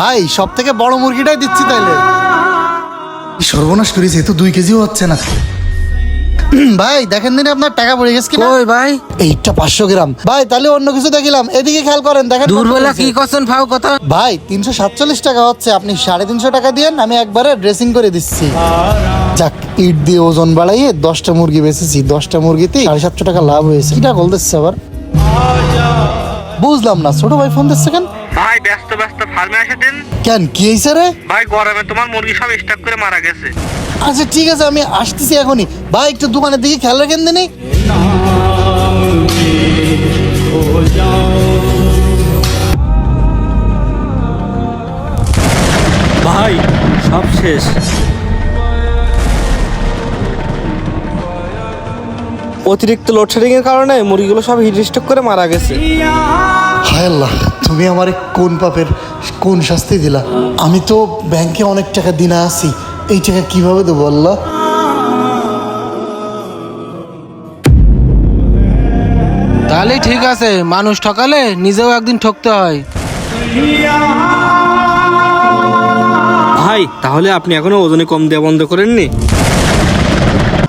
ভাই সব থেকে বড় মুরগিটাই দিচ্ছি তাইলে। সর্বনাশ করেছে, তো 2 কেজিও হচ্ছে না। ভাই দেখেন দিনে আপনার টাকা পড়ে গেছে কিনা। কই ভাই? এইটা 500 গ্রাম। ভাই তাহলে অন্য কিছু দেখিলাম, এদিকে খেয়াল করেন দেখেন। দুর্বলা কি করছেন ফাও কথা? ভাই 347 টাকা হচ্ছে, আপনি 350 টাকা দিয়েন, আমি একবারে ড্রেসিং করে দিচ্ছি। যাক, ইট দিয়ে ওজন বাড়াইয়ে 10টা মুরগি বেচেছি, 10টা মুরগিতে 750 টাকা লাভ হয়েছে। কিটা কল দিচ্ছে আবার? বুঝলাম না, ছোট ভাই ফোন দিচ্ছে কেন? ভাই ব্যস্ত ফার্মে এসে দিন। কেন, কি হয়েছে রে? ভাই গরমে তোমার মুরগি সব স্টক করে মারা গেছে। আচ্ছা ঠিক আছে, আমি আসতেছি এখনই। ভাই একটু দোকানের দিকে খেয়াল রাখেন দিনি। ভাই সব শেষ। অতিরিক্ত লোডশেডিং এর কারণে মুরগিগুলো সব হিট স্ট্রোক করে মারা গেছে। হায় আল্লাহ, তুমি আমার কোন পাপের কোন শাস্তি দিলা? আমি তো ব্যাংকে অনেক টাকা দিনা আছি, এই টাকা কিভাবে দেবো আল্লাহ? তাহলে ঠিক আছে, মানুষ ঠকালে নিজেও একদিন ঠকতে হয়। ভাই তাহলে আপনি এখনো ওজনে কম দেওয়া বন্ধ করেননি?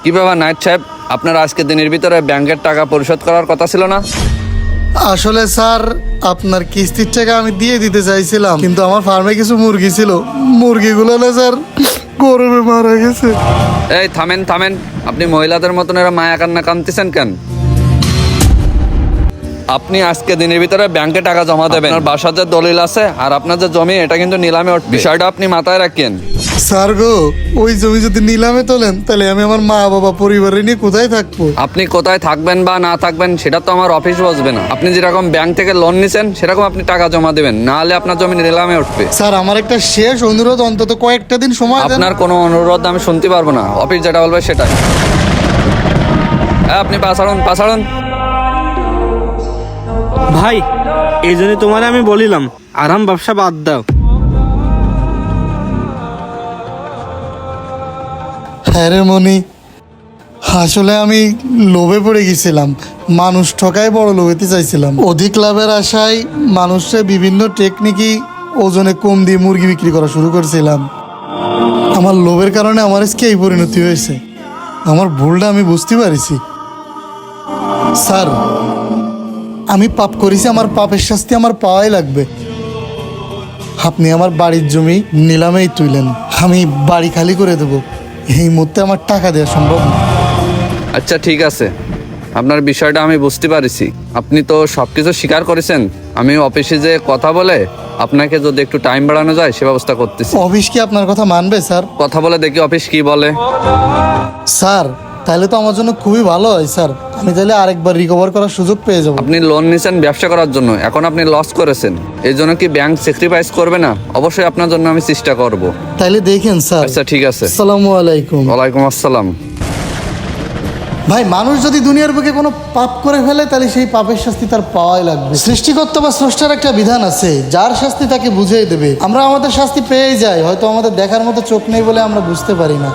কি ব্যাপার নাইট সাহেব, আপনার আজকে দিনের ভিতরে ব্যাংকের টাকা পরিশোধ করার কথা ছিল না? আসলে স্যার, আপনার কিস্তির টাকা আমি দিয়ে দিতে চাইছিলাম, কিন্তু আমার ফার্মে কিছু মুরগি ছিল, মুরগিগুলো না স্যার গরমে মারা গেছে। এই থামেন থামেন, আপনি মহিলাদের মতন এরা মায়া কান্না কাঁদতেছেন কেন? আপনি আজকে দিনের ভিতরে ব্যাংকে টাকা জমা দেবেন। আপনার বাসার যে দলিল আছে আর আপনার যে জমি, এটা কিন্তু নিলামে উঠবে। বিষয়টা আপনি মাথায় রাখেন। স্যার গো, ওই জমি যদি নিলামে তোলেন তাহলে আমি আমার মা বাবা পরিবারে নিয়ে কোথায় থাকবো? আপনি কোথায় থাকবেন বা না থাকবেন সেটা তো আমার অফিস বুঝবে না। আপনি যেরকম ব্যাংক থেকে লোন নিছেন সেরকম আপনি টাকা জমা দেবেন, না হলে আপনার জমি নিলামে উঠবে। স্যার আমার একটা শেষ অনুরোধ, অন্তত কয়েকটা দিন সময় দেন। আপনার কোনো অনুরোধ আমি শুনতে পারবো না, অফিস যেটা বলবে সেটাই। আপনি পাছাড়ুন। ভাই এই জন্য তোমার আমি বলিলাম আরাম ব্যবসা বাদ দাও। হ্যাঁ রে মনি, আসলে আমি লোভে পড়ে গেছিলাম, মানুষ ঠকায় বড় লোভ হতে চাইছিলাম। অধিক লাভের আশায় মানুষের বিভিন্ন টেকনিকই ওজনে কম দিয়ে মুরগি বিক্রি করা শুরু করছিলাম। আমার লোভের কারণে আমার আজকে এই পরিণতি হয়েছে। আমার ভুলটা আমি বুঝতে পারিছি। স্যার, আমি পাপ করেছি, আমার পাপের শাস্তি আমার পাওয়াই লাগবে। আপনি আমার বাড়ির জমি নিলামেই তুইলেন, আমি বাড়ি খালি করে দেবো। এই মুহূর্তে আমার টাকা দেওয়া সম্ভব না। আচ্ছা ঠিক আছে, আপনার বিষয়টা আমি বুঝতে পারছি। আপনি তো সব কিছু স্বীকার করেছেন। আমি অফিসে যে কথা বলে আপনাকে যদি একটু টাইম বাড়ানো যায় সে ব্যবস্থা করতেছি। অফিস কি আপনার কথা মানবে স্যার? কথা বলে দেখি অফিস কি বলে। স্যার তাহলে তো আমার জন্য খুবই ভালো হয় স্যার, আমি তাহলে আরেকবার রিকভার করার সুযোগ পেয়ে যাবো। আপনি লোন নিয়েছেন ব্যবসা করার জন্য, এখন আপনি লস করেছেন, এই জন্য কি ব্যাংক স্যাক্রিফাইস করবে না? অবশ্যই আপনার জন্য আমি চেষ্টা করব। তাহলে দেখেন স্যার। আচ্ছা ঠিক আছে। আসসালামু আলাইকুম। ওয়ালাইকুম আসসালাম। ভাই, মানুষ যদি দুনিয়ার বুকে কোনো পাপ করে ফেলে তাহলে সেই পাপের শাস্তি তার পাওয়াই লাগবে। সৃষ্টিকর্তা বা স্রষ্টার একটা বিধান আছে, যার শাস্তি তাকে বুঝিয়ে দেবে। আমরা আমাদের শাস্তি পেয়ে যাই, হয়তো আমাদের দেখার মতো চোখ নেই বলে আমরা বুঝতে পারি না।